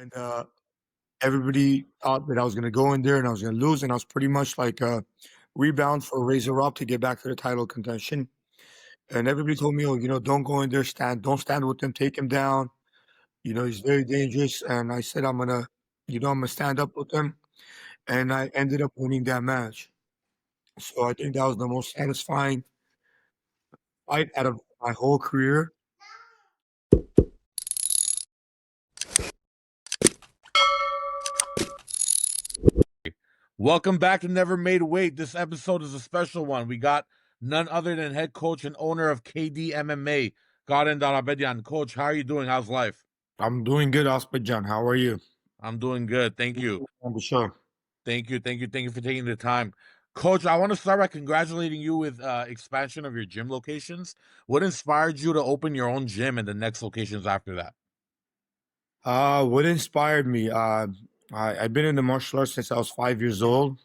and everybody thought that I was going to go in there and I was going to lose, and I was pretty much like a rebound for Razor Up to get back to the title contention. And everybody told me, "Oh, don't go in there, don't stand with him, take him down. He's very dangerous." And I said, I'm gonna stand up with him, and I ended up winning that match. So I think that was the most satisfying fight out of my whole career. Welcome back to Never Made Weight. This episode is a special one. We got none other than head coach and owner of KD MMA, Darabedyan. Coach, how are you doing? How's life? I'm doing good, Darabedyan. How are you? I'm doing good. Thank you. On the show. Thank you for taking the time. Coach, I want to start by congratulating you with expansion of your gym locations. What inspired you to open your own gym and the next locations after that? What inspired me? I've been in the martial arts since I was 5 years old.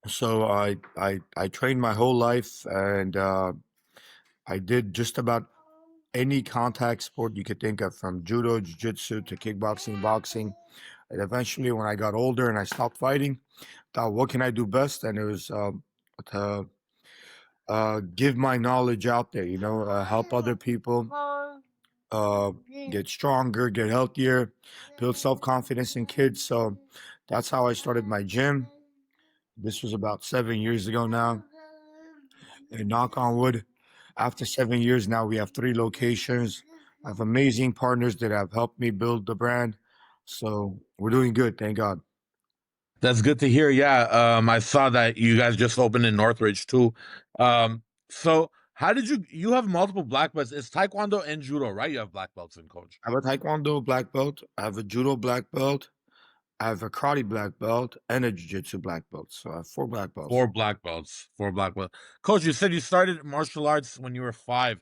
So I trained my whole life, and I did just about any contact sport you could think of, from judo, jiu-jitsu to kickboxing, boxing. And eventually, when I got older and I stopped fighting, thought, what can I do best? And it was to give my knowledge out there, help other people uh, get stronger, get healthier, build self-confidence in kids. So that's how I started my gym. This was about 7 years ago now. And knock on wood, after 7 years now, we have 3 locations. I have amazing partners that have helped me build the brand. So we're doing good, thank God. That's good to hear. Yeah. I saw that you guys just opened in Northridge too. So how did you have multiple black belts? It's Taekwondo and Judo, right? You have black belts in, Coach. I have a Taekwondo black belt. I have a Judo black belt. I have a Karate black belt and a Jiu-Jitsu black belt. So I have 4 black belts. Four black belts. Coach, you said you started martial arts when you were 5.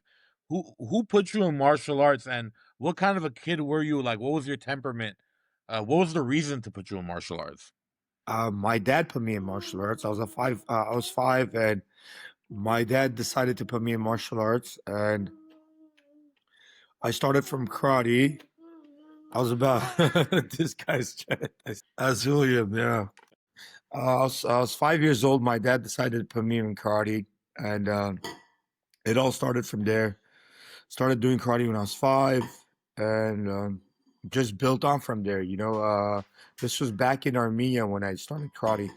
Who put you in martial arts, and what kind of a kid were you? Like, what was your temperament? What was the reason to put you in martial arts? My dad put me in martial arts. I was 5, and my dad decided to put me in martial arts, and I started from karate. I was about this guy's chat. That's William, yeah. I was 5 years old. My dad decided to put me in karate, and it all started from there. Started doing karate when I was 5, and just built on from there. This was back in Armenia when I started karate.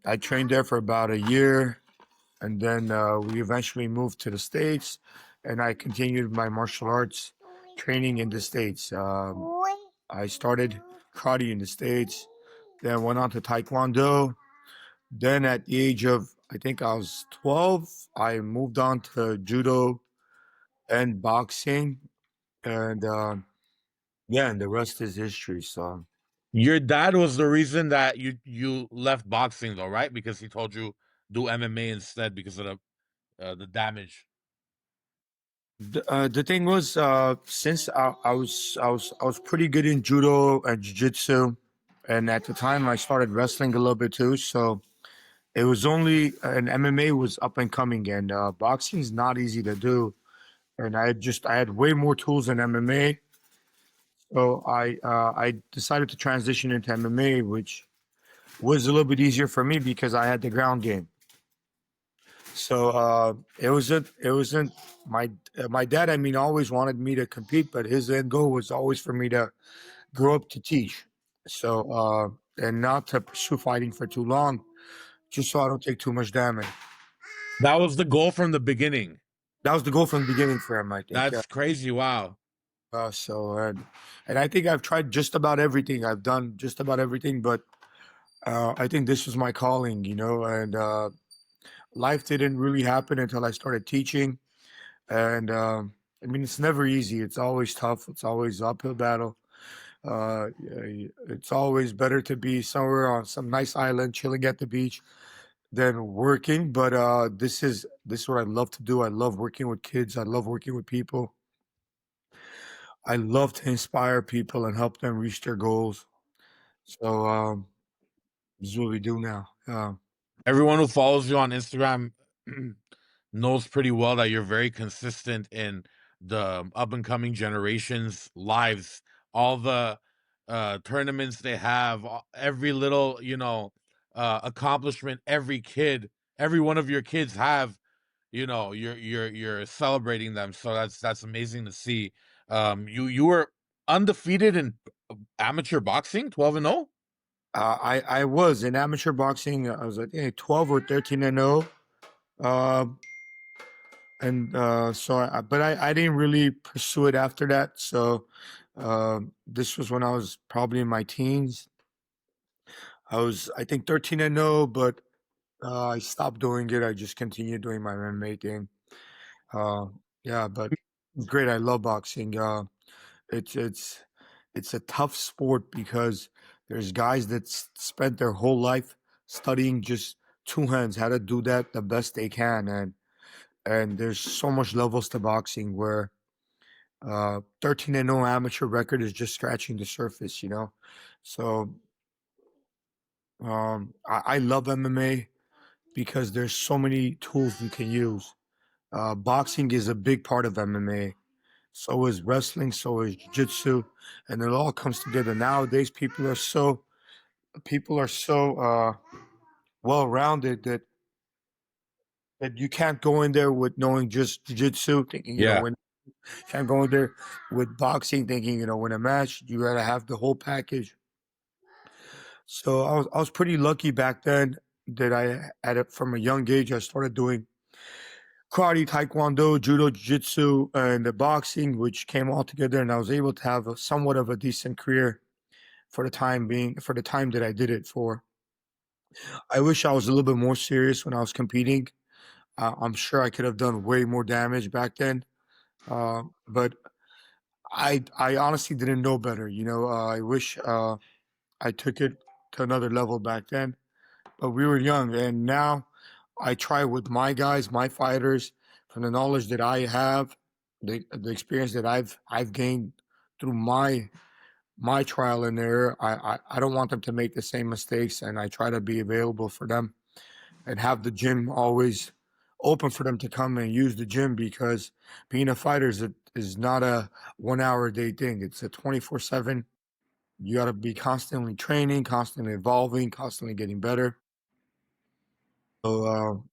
I trained there for about a year, and then we eventually moved to the States, and I continued my martial arts training in the States. I started karate in the States, then went on to Taekwondo. Then at the age of, I think I was 12, I moved on to judo and boxing, and yeah, and the rest is history. So Your dad was the reason that you left boxing, though, right? Because he told you do MMA instead because of the damage. the thing was, since I was pretty good in judo and jiu-jitsu, and at the time I started wrestling a little bit too. So it was only, and MMA was up and coming, and boxing is not easy to do. And I had way more tools in MMA. So I decided to transition into MMA, which was a little bit easier for me because I had the ground game. So it wasn't my dad. I mean, always wanted me to compete, but his end goal was always for me to grow up to teach. So and not to pursue fighting for too long, just so I don't take too much damage. That was the goal from the beginning. That was the goal from the beginning for him, I think. Yeah. That's crazy. Wow. And I think I've tried just about everything. I've done just about everything, but I think this was my calling, and life didn't really happen until I started teaching. And I mean, it's never easy. It's always tough. It's always uphill battle. It's always better to be somewhere on some nice island, chilling at the beach, than working. But this is what I love to do. I love working with kids. I love working with people. I love to inspire people and help them reach their goals. So this is what we do now. Everyone who follows you on Instagram knows pretty well that you're very consistent in the up and coming generations' lives all the tournaments they have, every little, accomplishment every kid, every one of your kids have, you're celebrating them. So that's amazing to see. You were undefeated in amateur boxing, 12-0. I was in amateur boxing. I was, I think, 12 or 13-0. Uh, and so, but I didn't really pursue it after that. So, this was when I was probably in my teens. I was, I think, 13-0, but I stopped doing it. I just continued doing my MMA thing. Uh, yeah, but great. I love boxing. It's it's it's a tough sport because there's guys that spent their whole life studying just two hands, how to do that the best they can, and there's so much levels to boxing where 13-0 amateur record is just scratching the surface, you know. So I love MMA because there's so many tools you can use. Boxing is a big part of MMA. So is wrestling, so is jiu-jitsu, and it all comes together. Nowadays, people are so well-rounded that you can't go in there with knowing just jiu-jitsu, thinking Yeah. when can't go in there with boxing, thinking win a match. You gotta have the whole package. So I was pretty lucky back then that I at it from a young age I started doing karate, taekwondo, judo, jiu-jitsu, and the boxing, which came all together, and I was able to have somewhat of a decent career for the time being, for the time that I did it for. I wish I was a little bit more serious when I was competing. I'm sure I could have done way more damage back then, but I honestly didn't know better. I wish I took it to another level back then, but we were young, and now I try with my guys, my fighters, from the knowledge that I have, the experience that I've gained through my trial and error. I don't want them to make the same mistakes, and I try to be available for them and have the gym always open for them to come and use the gym because being a fighter is not a 1 hour a day thing. It's a 24/7. You got to be constantly training, constantly evolving, constantly getting better. So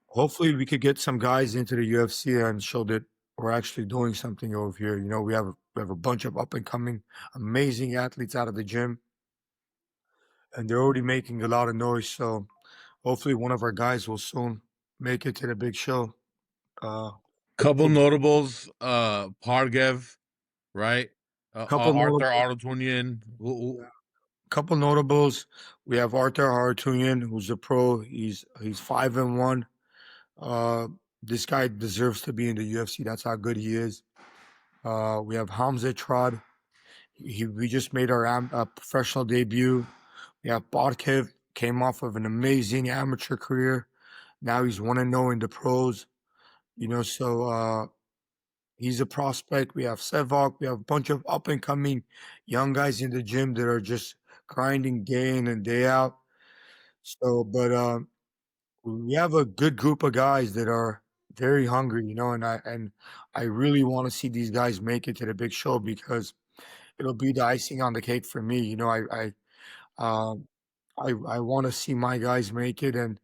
hopefully we could get some guys into the UFC and show that we're actually doing something over here. We have a bunch of up and coming amazing athletes out of the gym, and they're already making a lot of noise. So hopefully one of our guys will soon make it to the big show. Uh, Couple we'll, notables, Pargev, right? couple Arthur notables. Arutunian. Couple notables. We have Arthur Hartunian, who's a pro. He's 5-1. Uh, this guy deserves to be in the UFC. That's how good he is. We have Hamza Trad. We just made our professional debut. We have Bodkev, came off of an amazing amateur career. Now he's 1-0 in the pros. So he's a prospect. We have Sevok. We have a bunch of up and coming young guys in the gym that are just grinding day in and day out. So, but we have a good group of guys that are very hungry, and I really want to see these guys make it to the big show because it'll be the icing on the cake for me. Um, I want to see my guys make it, and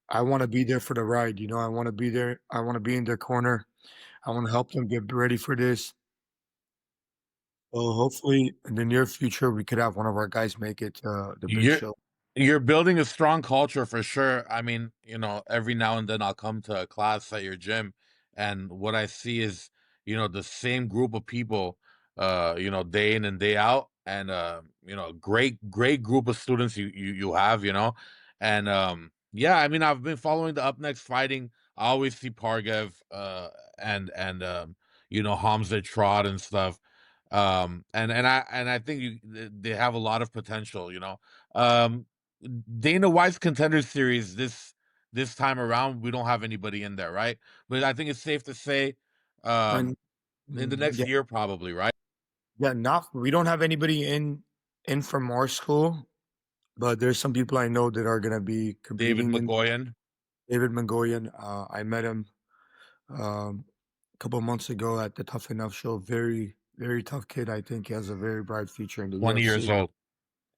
I want to be there for the ride. I want to be there. I want to be in their corner. I want to help them get ready for this. So hopefully, in the near future, we could have one of our guys make it to the big You're show. you're building a strong culture for sure. I mean, every now and then I'll come to a class at your gym, and what I see is, the same group of people, day in and day out, and great group of students you have, and yeah, I mean, I've been following the Up Next fighting. I always see Pargev, and Hamza Trot and stuff, and I think they have a lot of potential. um, Dana White's Contender Series this time around, we don't have anybody in there, right? But I think it's safe to say, And in the next yeah, year, probably, right? yeah, not we don't have anybody in from our school, but there's some people I know that are gonna be David competing in. McGoyan. David Mangoyan, I met him a couple months ago at the Tough Enough show. Very, very tough kid. I think he has a very bright future in the 20 years UFC, old.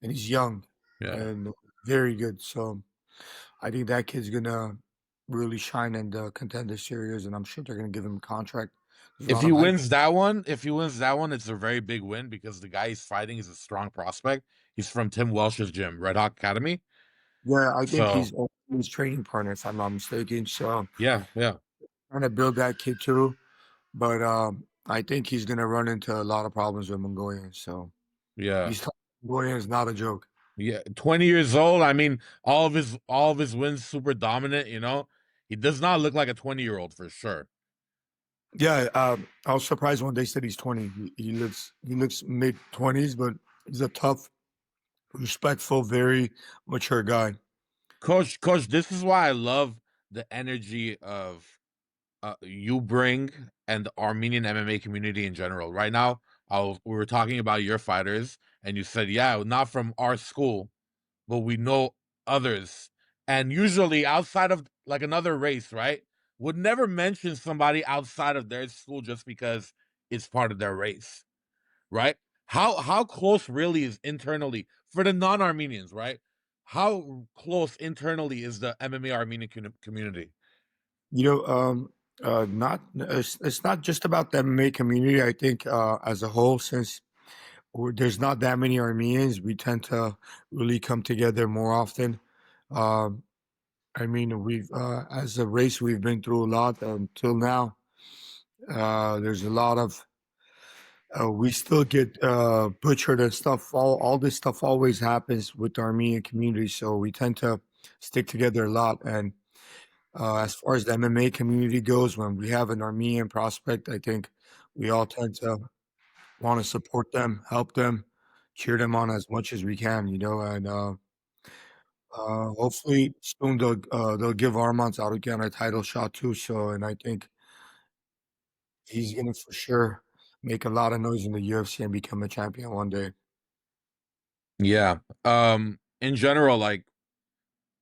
and he's young Yeah. and very good. So I think that kid's gonna really shine in the contender series, and I'm sure they're gonna give him a contract. There's a If lot he of hype. wins that one, if he wins that one, it's a very big win because the guy he's fighting is a strong prospect. He's from Tim Welsh's gym, Red Hawk Academy. Yeah, I think So he's his training partner, if I'm not mistaken. So yeah, yeah, trying to build that kid too. But I think he's gonna run into a lot of problems with Mongolian. So yeah, he's Mongolian is not a joke. yeah. 20 years old. I mean, all of his wins super dominant. He does not look like a 20-year-old for sure. Yeah, I was surprised when they said he's 20. He looks mid 20s, but he's a tough, respectful, very mature guy. Coach, this is why I love the energy of you bring and the Armenian MMA community in general. Right now, we were talking about your fighters, and you said, yeah, not from our school, but we know others. And usually outside of like another race, right? Would never mention somebody outside of their school just because it's part of their race, right? How close really is internally for the non-Armenians, right? How close internally is the MMA Armenian community? You know, not it's not just about the MMA community. I think as a whole, since there's not that many Armenians, we tend to really come together more often. Um, I mean, we've as a race, we've been through a lot until now. There's a lot of we still get butchered and stuff. All this stuff always happens with the Armenian community, so we tend to stick together a lot. And as far as the MMA community goes, when we have an Armenian prospect, I think we all tend to want to support them, help them, cheer them on as much as we can, and hopefully soon they'll give Arman Tsarukyan a title shot too. So, and I think he's gonna for sure make a lot of noise in the UFC and become a champion one day. Yeah. In general, like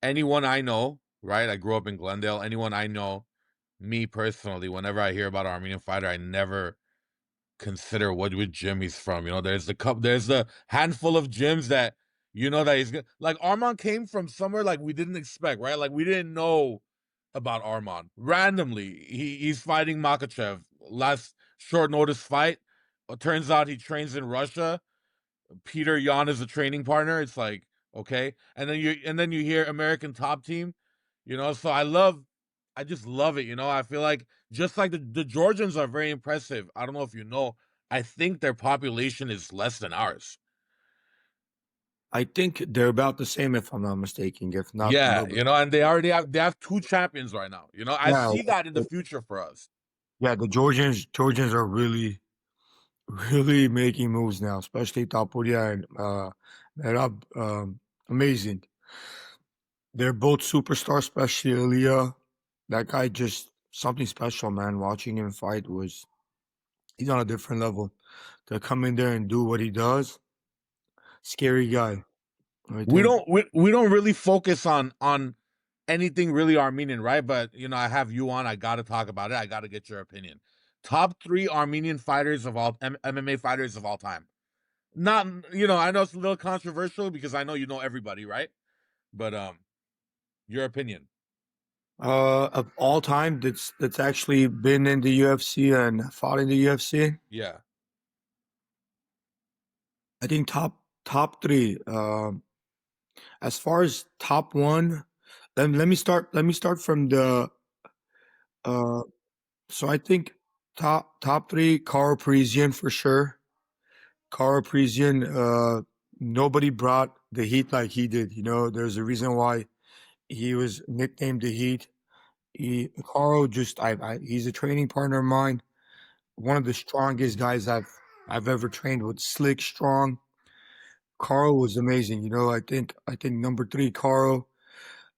anyone I know, right? I grew up in Glendale. Anyone I know, me personally, whenever I hear about an Armenian fighter, I never consider which gym he's from. There's the handful of gyms that that he's good. Like Armand came from somewhere like we didn't expect, right? Like we didn't know about Armand. Randomly, he's fighting Makachev. Last short notice fight. Turns out he trains in Russia. Peter Yan is a training partner. It's like, okay. And then you hear American Top Team, so I just love it, I feel like just like the Georgians are very impressive. I don't know if you know, I think their population is less than ours. I think they're about the same, if I'm not mistaken, if not a Yeah, little bit. and they have two champions right now. I Yeah, see that in the future for us. yeah. The Georgians are really making moves now, especially Tapuria and Merab. Amazing. They're both superstars, especially Ilya. That guy just something special, man. Watching him fight was he's on a different level. To come in there and do what he does, scary guy. I We think. don't we don't really focus on anything really Armenian, right? But I have you on. I got to talk about it. I got to get your opinion. Top three Armenian fighters of all MMA fighters of all time. Not I know it's a little controversial because I know you know everybody, right? But your opinion. Of all time, that's actually been in the UFC and fought in the UFC. Yeah. I think top three. As far as top one, let me start. Let me start from the. Uh, so I think top three. Carl Parisian for sure. Carl Parisian. Nobody brought the heat like he did. There's a reason why he was nicknamed the Heat. Carl just he's a training partner of mine. One of the strongest guys I've ever trained with. Slick, strong. Carl was amazing. I think number three, Carl.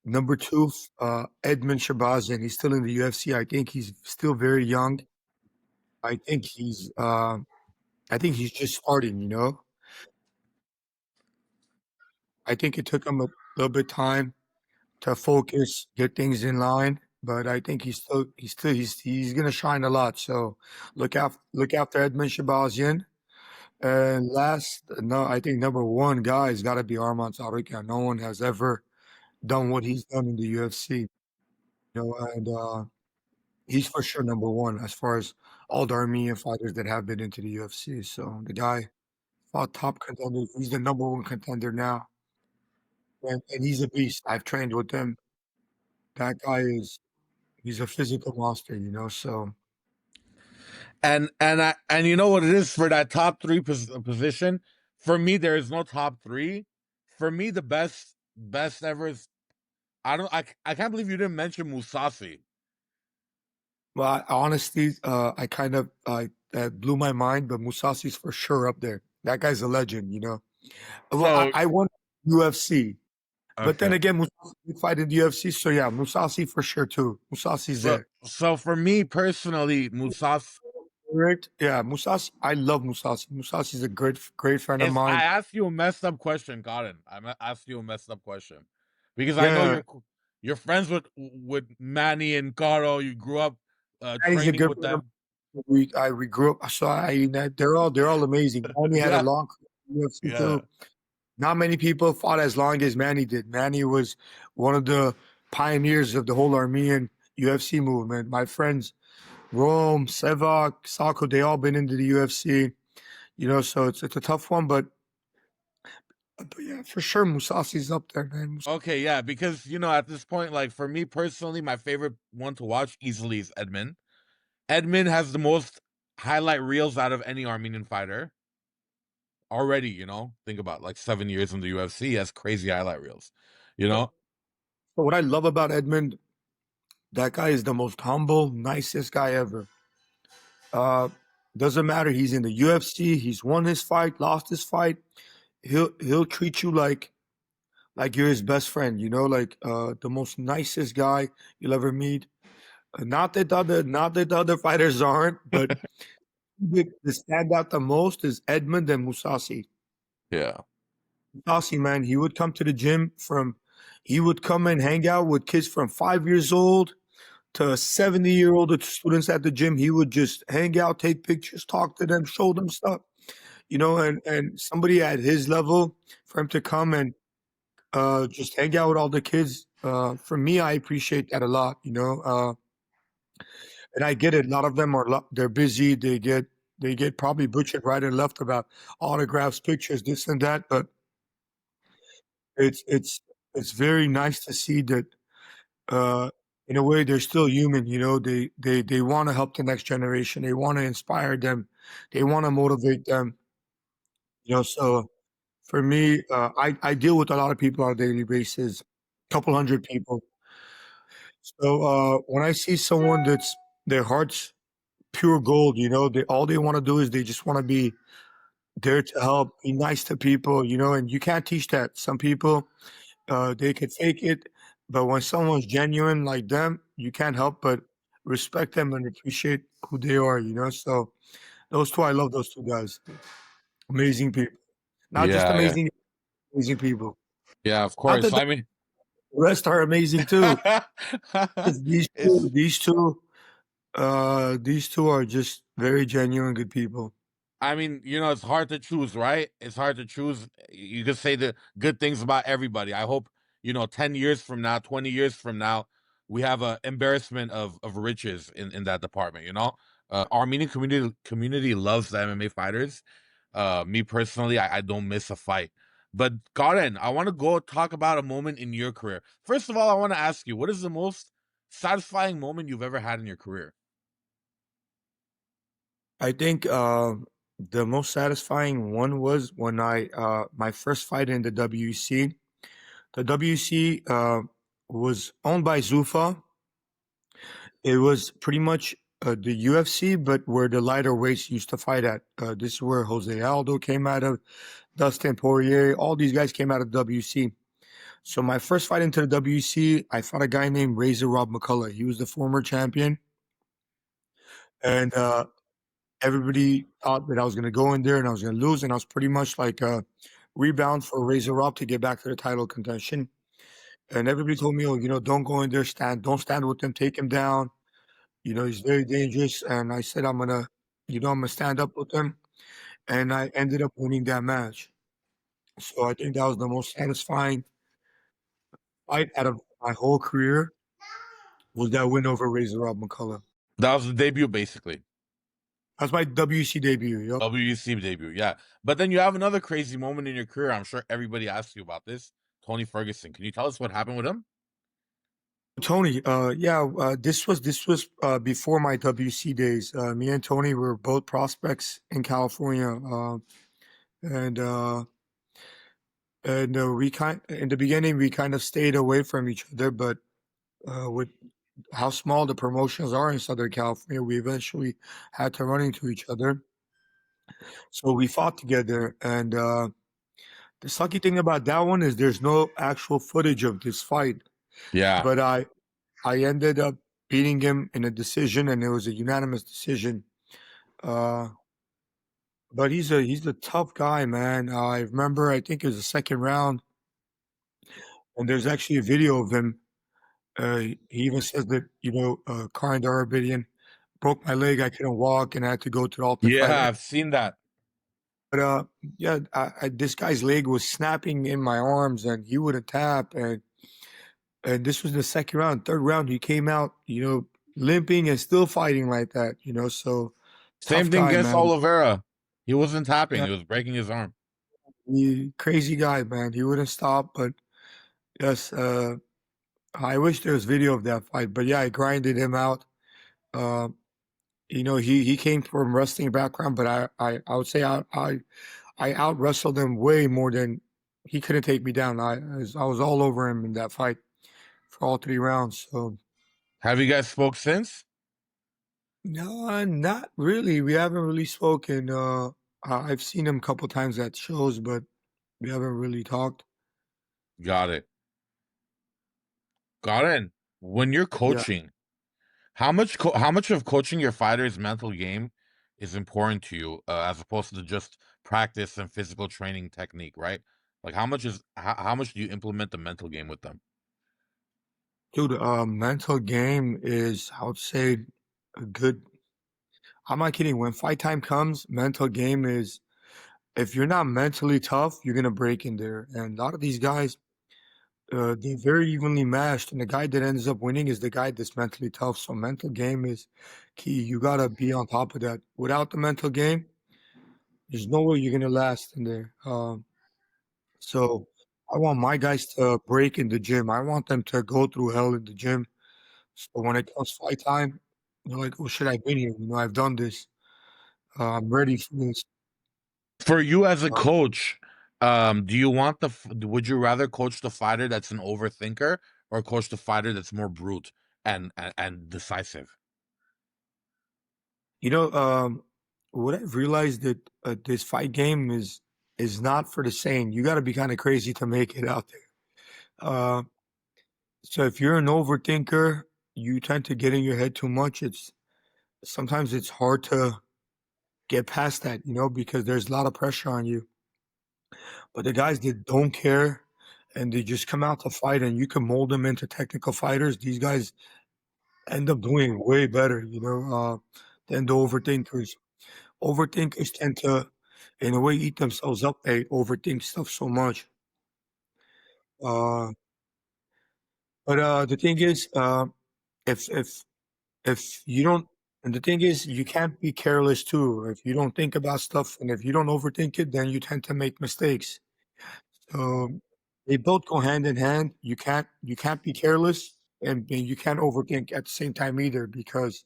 Number two, Edmund Shabazian. He's still in the UFC. I think he's still very young. I think he's just starting. I think it took him a little bit time to focus, get things in line. But I think he's gonna shine a lot. So look after Edmund Shabazian. And last, no, I think number one guy has got to be Arman Tsarukyan. No one has ever done what he's done in the UFC. And he's for sure number one as far as all the Armenian fighters that have been into the UFC. So the guy fought top contenders. He's the number one contender now, and he's a beast. I've trained with him. That guy he's a physical monster. So And you know what it is for that top three position. For me, there is no top three. For me, the best ever is I can't believe you didn't mention Musasi. well, honestly, I kind of that blew my mind, but Musasi's for sure up there. That guy's a legend. Well, So I won UFC, but then okay. again, Musasi did fight in the UFC, so yeah, Musasi for sure too. Musasi's So there. so for me personally, Musasi. Correct? Yeah, Musasi. I love Musasi. Musasi's a great friend of If I mine. ask you a messed up question, Gordon, ask you a messed up question because I know Yeah, you're friends with Manny and Caro. You grew up and he's a training good with friend of them. mine. We grew up, so they're all amazing. Manny had a Yeah, long career in UFC yeah. too. Not many people fought as long as Manny did. Manny was one of the pioneers of the whole Armenian UFC movement. My friends, Rome, Sevak, Sako, they all been into the UFC. So it's a tough one, but yeah, for sure, Musasi's up there, man. Okay, yeah, because at this point, like for me personally, my favorite one to watch easily is Edmund. Edmund has the most highlight reels out of any Armenian fighter already. Think about like 7 years in the UFC, he has crazy highlight reels. You So know, what I love about Edmund, that guy is the most humble, nicest guy ever. Uh, doesn't matter. He's in the UFC. He's won his fight, lost his fight. He'll treat you like you're his best friend. Like the most nicest guy you'll ever meet. Not that the other fighters aren't, but the stand out the most is Edmund and Musasi. yeah, Musasi, man, he would come and hang out with kids from 5 years old to 70-year-old students at the gym. He would just hang out, take pictures, talk to them, show them stuff. And somebody at his level for him to come and just hang out with all the kids. For me, I appreciate that a lot. And I get it. A lot of them they're busy. They get probably butchered right and left about autographs, pictures, this and that. But it's it's it's very nice to see that uh, in a way they're still human. They want to help the next generation. They want to inspire them. They want to motivate them. So for me, I deal with a lot of people on a daily basis, couple hundred people. So when I see someone that's their heart's pure gold, they all they want to do is they just want to be there to help, be nice to people, and you can't teach that. Some people they could fake it, but when someone's genuine like them, you can't help but respect them and appreciate who they are. So those two, I love those two guys. Amazing people. Not just yeah, yeah, amazing people. yeah. Of Not course. that the I mean, rest are amazing too. It's it's these two are just very genuine, good people. I mean, it's hard to choose, right? It's hard to choose. You can say the good things about everybody. I hope, 10 years from now, 20 years from now, we have a embarrassment of riches in that department, Armenian community loves the MMA fighters. Me personally, I don't miss a fight. But Garen, I want to go talk about a moment in your career. First of all, I want to ask you, what is the most satisfying moment you've ever had in your career? I think the most satisfying one was when I my first fight in the WC. The WC was owned by Zuffa. It was pretty much the UFC, but where the lighter weights used to fight at. This is where Jose Aldo came out of, Dustin Poirier, all these guys came out of WC. So my first fight into the WC, I fought a guy named Razor Rob McCullough. He was the former champion, and everybody thought that I was going to go in there and I was going to lose, and I was pretty much like a rebound for Razor Rob to get back to the title contention. And everybody told me, "Oh, don't go in there, don't stand with him, take him down. He's very dangerous." And I said, I'm gonna stand up with him. and I ended up winning that match. So I think that was the most satisfying fight out of my whole career was that win over Razor Rob McCullough. That was the debut, basically. That's my WC debut. Yep. WC debut, yeah. But then you have another crazy moment in your career. I'm sure everybody asks you about this. Tony Ferguson. Can you tell us what happened with him? Tony, yeah, this was before my WC days. Me and Tony were both prospects in California, and we kind in the beginning we kind of stayed away from each other, but with how small the promotions are in Southern California, we eventually had to run into each other. So we fought together, and the sucky thing about that one is there's no actual footage of this fight, Yeah. but I ended up beating him in a decision, and it was a unanimous decision. Uh, but he's a tough guy, man. I remember, I think it was the second round, and there's actually a video of him. He even says that Karan Darabedyan broke my leg. I couldn't walk, and I had to go to the Ultimate Yeah, Fighter. I've seen that. But yeah, this guy's leg was snapping in my arms, and he wouldn't tap. And this was the second round, third round. He came out, limping and still fighting like that. So tough Same thing guy, against man. Oliveira. He wasn't tapping, Yeah, he was breaking his arm. crazy guy, man. He wouldn't stop. But yes, I wish there was video of that fight. But yeah, I grinded him out. Uh, he came from wrestling background, but I would say I out wrestled him way more than he couldn't take me down. I was all over him in that fight for all three rounds. So Have you guys spoke since? no, not really. We haven't really spoken. I've seen him a couple times at shows, but we haven't really talked. Got it. Got it. When you're Yeah. coaching, how much of coaching your fighter's mental game is important to you, as opposed to just practice and physical training technique, right? Like how much do you implement the mental game with them? Dude, mental game is, I would say, a good. I'm not kidding. When fight time comes, mental game is, if you're not mentally tough, you're gonna break in there. And a lot of these guys, they're very evenly matched, and the guy that ends up winning is the guy that's mentally tough. So mental game is key. You gotta be on top of that. Without the mental game, there's no way you're gonna last in there. So I want my guys to break in the gym. I want them to go through hell in the gym. So when it comes fight time, they're like, "Oh shit, I've been here. I've done this. I'm ready for this." For you as a Uh, coach, do you want would you rather coach the fighter that's an overthinker or coach the fighter that's more brute and decisive? you know, um, what I've realized that this fight game is not for the sane. You got to be kind of crazy to make it out there. Uh, so if you're an overthinker, you tend to get in your head too much. Sometimes it's hard to get past that, because there's a lot of pressure on you. But the guys that don't care and they just come out to fight and you can mold them into technical fighters, these guys end up doing way better, than the overthinkers. Overthinkers tend to, in a way, eat themselves up. They overthink stuff so much. Uh, but the thing is, if if if you don't, and the thing is, you can't be careless too. If you don't think about stuff and if you don't overthink it, then you tend to make mistakes. So they both go hand in hand. You can't be careless and you can't overthink at the same time either because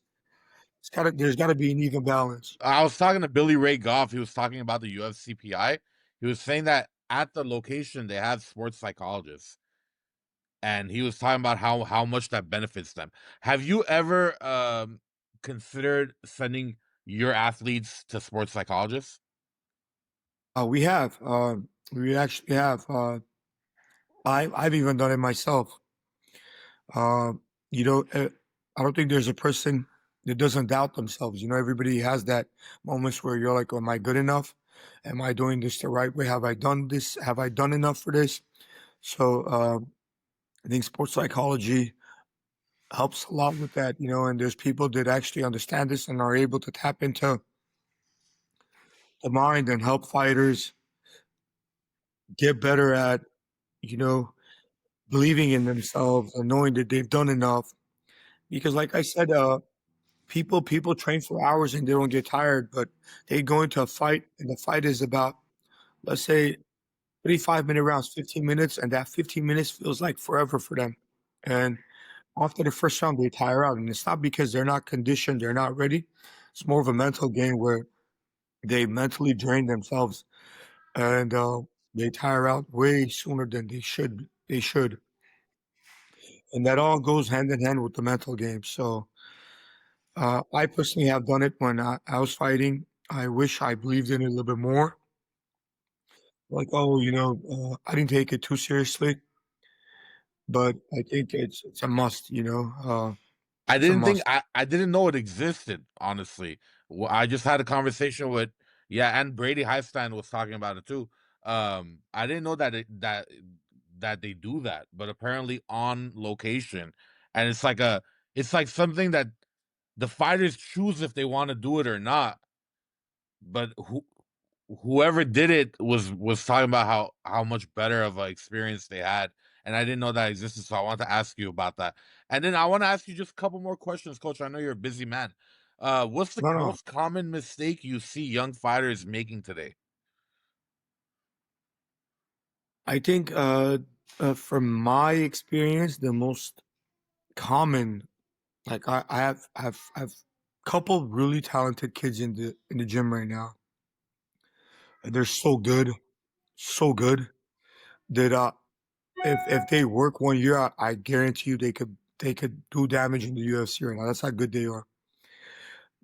there's gotta be an even balance. I was talking to Billy Ray Goff. He was talking about the UFCPI. He was saying that at the location they had sports psychologists, and he was talking about how much that benefits them. Have you ever considered sending your athletes to sports psychologists? We actually have. I've even done it myself. Uh, you know, uh, I don't think there's a person that doesn't doubt themselves. Everybody has that moments where you're like, "Am I good enough? Am I doing this the right way? Have I done this? Have I done enough for this?" So I think sports psychology helps a lot with that. And there's people that actually understand this and are able to tap into the mind and help fighters get better at, you know, believing in themselves and knowing that they've done enough. Because, like I said, people train for hours and they don't get tired, but they go into a fight, and the fight is about, let's say, 35-minute rounds, 15 minutes, and that 15 minutes feels like forever for them. And after the first round, they tire out, and it's not because they're not conditioned, they're not ready. It's more of a mental game where they mentally drain themselves, and they tire out way sooner than they should. They should, and that all goes hand in hand with the mental game. So I personally have done it when I was fighting. I wish I believed in it a little bit more. Like, oh, I didn't take it too seriously, but I think it's a must. I It's a didn't think must. I didn't know it existed, honestly. I just had a conversation with, yeah, and Brady Highstein was talking about it too. I didn't know that they do that, but apparently on location, and it's like something that the fighters choose if they want to do it or not. But whoever did it was talking about how much better of an experience they had, and I didn't know that existed. So I want to ask you about that, and then I want to ask you just a couple more questions, Coach. I know you're a busy man. What's the No, no. most common mistake you see young fighters making today? I think, from my experience, the most common, like I have couple really talented kids in the gym right now. And they're so good that if they work 1 year, I guarantee you they could do damage in the UFC right now. That's how good they are.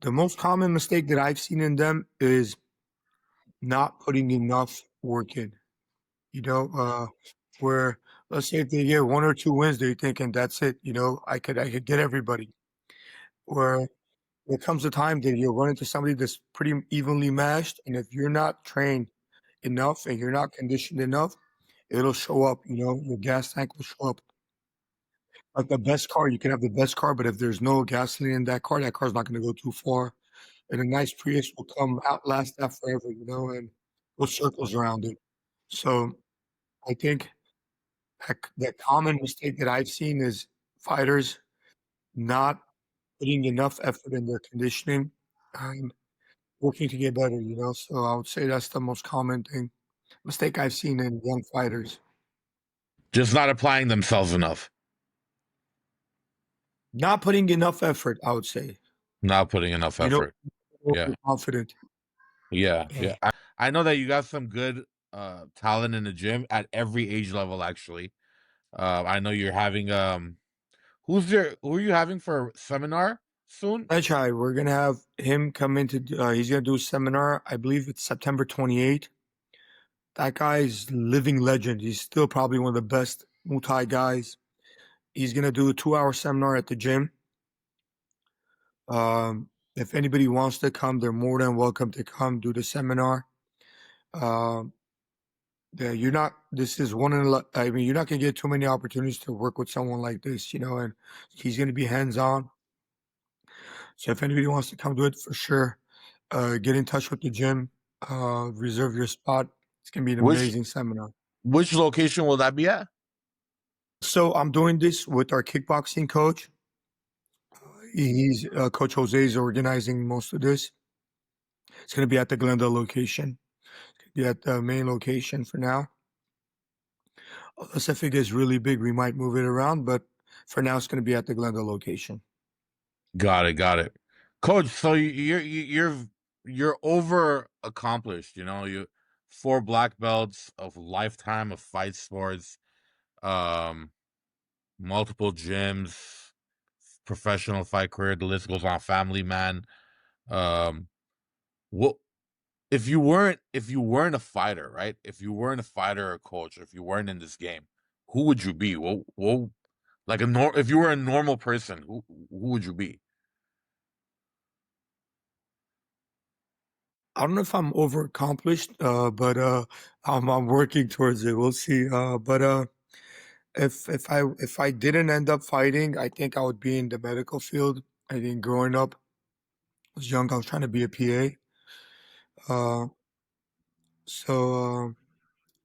The most common mistake that I've seen in them is not putting enough work in. You know, where, let's say, if they get 1 or 2 wins, they're thinking that's it. I could get everybody. Where there comes a time that you'll run into somebody that's pretty evenly matched, and if you're not trained enough and you're not conditioned enough, it'll show up. Your gas tank will show up. Like the best car, you can have the best car, but if there's no gasoline in that car's not going to go too far. And a nice Prius will come outlast that forever, and go circles around it. So I think the common mistake that I've seen is fighters not putting enough effort in their conditioning and working to get better. So I would say that's the most common mistake I've seen in young fighters. Just not applying themselves enough, Not putting enough effort, I would say. not putting enough You know, effort. Yeah, overconfident. yeah, Yeah. yeah. I know that you got some good talent in the gym at every age level. Actually, I know you're having who are you having for seminar soon? Chai, we're gonna have him come into. He's gonna do a seminar. I believe it's September 28th. That guy's living legend. He's still probably one of the best Muay Thai guys. He's gonna do a 2-hour seminar at the gym. If anybody wants to come, they're more than welcome to come do the seminar. Um, yeah, you're not. This is one in. I mean, you're not gonna get too many opportunities to work with someone like this, and he's gonna be hands on. So if anybody wants to come do it, for sure, get in touch with the gym. Reserve your spot. It's gonna be an Which amazing seminar. which location will that be at? So I'm doing this with our kickboxing coach. He's Coach Jose is organizing most of this. It's gonna be at the Glendale location. Be at the main location for now. Unless if it gets really big, we might move it around. But for now, it's gonna be at the Glendale location. Got it, got it. Coach, so you're over accomplished, you four black belts of lifetime of fight sports, um, multiple gyms, professional fight career, the list goes on, family man. Um, what if you weren't a fighter, right? If you weren't a fighter or a coach, if you weren't in this game, who would you be? Like if you were a normal person, who would you be? I don't know if I'm over accomplished, but I'm working towards it. We'll see. But if I didn't end up fighting, I think I would be in the medical field. I think growing up, I was young. I was trying to be a PA. So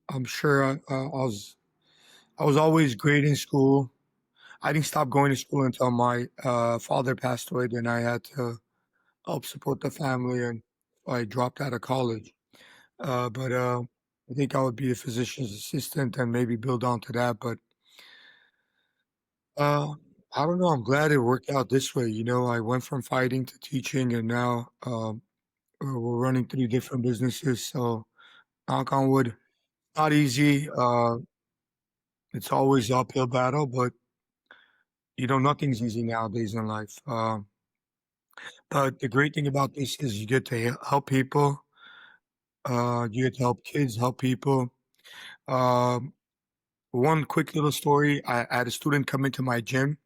I'm sure I was always great in school. I didn't stop going to school until my father passed away. Then I had to help support the family, and I dropped out of college. But I think I would be a physician's assistant and maybe build onto that. But uh, I don't know. I'm glad it worked out this way. I went from fighting to teaching, and now we're running 3 different businesses. So knock on wood, not easy. It's always an uphill battle, but nothing's easy nowadays in life. But the great thing about this is you get to help people. You get to help kids, help people. Um, One quick little story. I had a student come into my gym,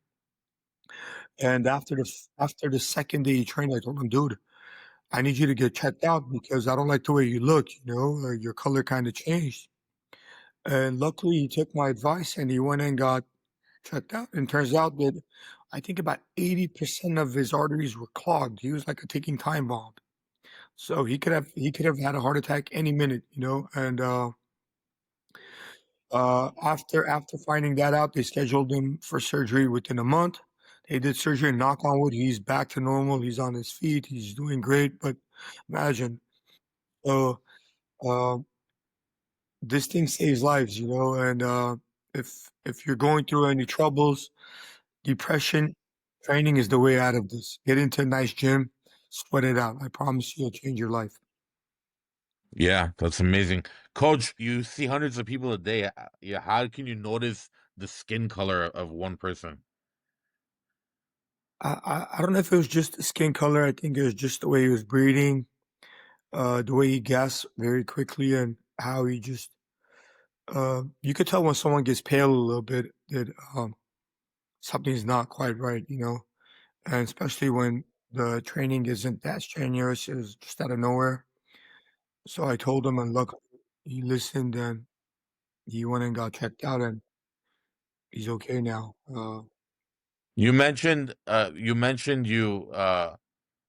and after the second day he trained, I told him, "Dude, I need you to get checked out because I don't like the way you look. Your color kind of changed." And luckily, he took my advice and he went and got checked out. And turns out that I think about 80% of his arteries were clogged. He was like a ticking time bomb. So he could have had a heart attack any minute. And after finding that out, they scheduled him for surgery within a month. They did surgery, and knock on wood, he's back to normal. He's on his feet. He's doing great. But imagine, so uh, this thing saves lives, and if you're going through any troubles, depression, training is the way out of this. Get into a nice gym, sweat it out. I promise you, it'll change your life. Yeah, that's amazing. Coach, you see hundreds of people a day. Yeah, how can you notice the skin color of one person? I don't know if it was just the skin color. I think it was just the way he was breathing, the way he gasped very quickly, and how he just you could tell when someone gets pale a little bit that something's not quite right, and especially when the training isn't that strenuous, it's just out of nowhere. So I told him, and look, he listened, and he went and got checked out, and he's okay now. You mentioned you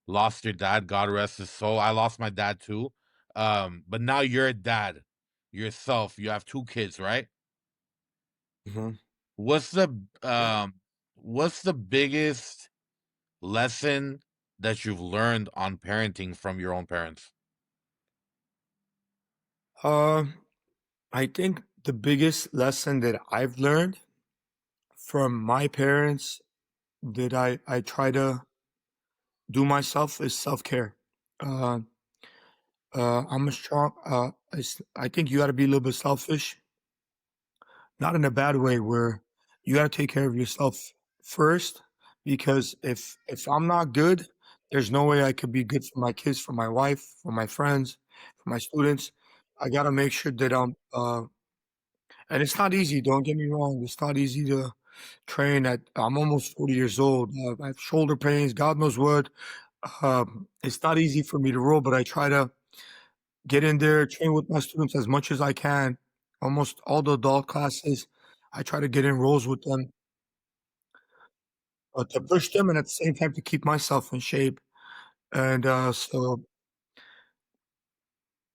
lost your dad, God rest his soul. I lost my dad too. But now you're a dad yourself. You have 2 kids, right? Mhm. What's the Yeah. what's the biggest lesson that you've learned on parenting from your own parents? Uh, I think the biggest lesson that I've learned from my parents that I try to do myself is self care. Uh, I'm a strong. I think you got to be a little bit selfish, not in a bad way, where you got to take care of yourself first. Because if I'm not good, there's no way I could be good for my kids, for my wife, for my friends, for my students. I got to make sure that and it's not easy. Don't get me wrong. It's not easy to train at. I'm almost 40 years old. I have shoulder pains. God knows what. It's not easy for me to roll, but I try to get in there, train with my students as much as I can. Almost all the adult classes, I try to get in roles with them, to push them and at the same time to keep myself in shape. And so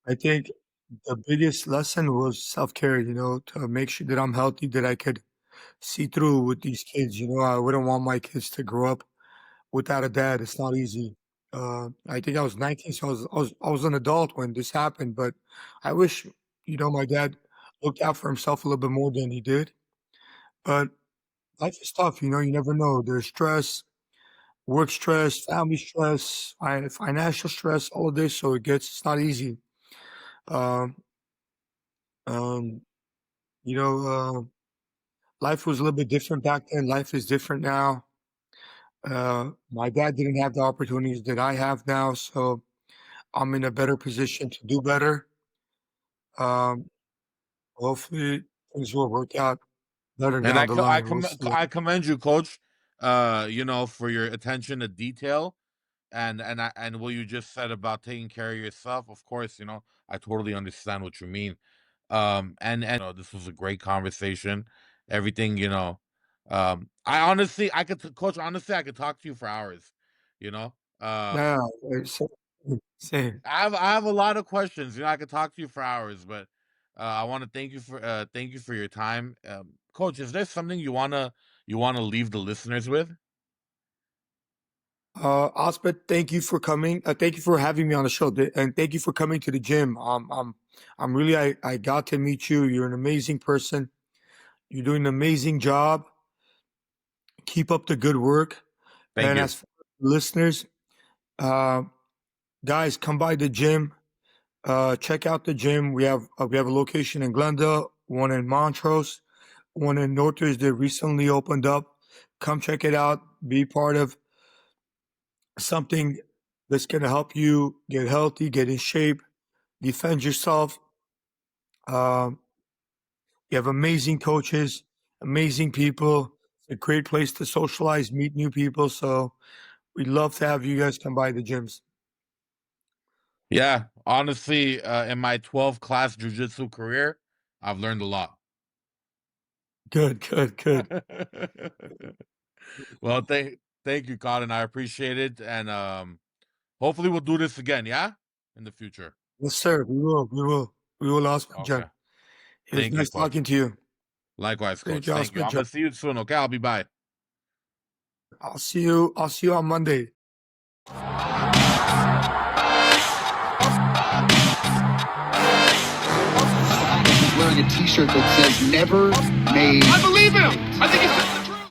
I think the biggest lesson was self care, to make sure that I'm healthy, that I could see through with these kids. I wouldn't want my kids to grow up without a dad. It's not easy. I think I was 19, so I was an adult when this happened. But I wish, my dad looked out for himself a little bit more than he did. But life is tough. You never know. There's stress, work stress, family stress, financial stress, all of this. So it's not easy. Um, um, you know, life was a little bit different back then. Life is different now. My dad didn't have the opportunities that I have now, so I'm in a better position to do better. Um, Hopefully things will work out better And down the line. We'll see. I commend you, Coach. For your attention to detail and what you just said about taking care of yourself. Of course, I totally understand what you mean. This was a great conversation. Everything, I honestly, I could, Coach. Honestly, I could talk to you for hours. You know, uh, Yeah, Same. I have a lot of questions. You know, I could talk to you for hours, but I want to thank you for your time, Coach. Is there something you wanna leave the listeners with? Osbert, thank you for coming. Thank you for having me on the show, and thank you for coming to the gym. I'm really, I got to meet you. You're an amazing person. You're doing an amazing job. Keep up the good work. Thank And you. as for listeners, uh, guys, come by the gym. Check out the gym. We have a location in Glendale, one in Montrose, one in Northridge that recently opened up. Come check it out. Be part of something that's going to help you get healthy, get in shape, defend yourself. Um, you have amazing coaches, amazing people. It's a great place to socialize, meet new people. So we'd love to have you guys come by the gyms. Yeah, honestly, in my 12 class jujitsu career, I've learned a lot. Good, good, good. Well, thank you, Colin. I appreciate it, and hopefully we'll do this again. Yeah, in the future. Yes, sir. We will. We will. We will, Osman Okay. John. It was Thank you, nice Coach. talking to you. Likewise, Thank Coach. you, Thank you. Osman I'm John. gonna see you soon. Okay, I'll be by. I'll see you. I'll see you on Monday. Wearing a T-shirt that says "Never Made." I believe him. I think he's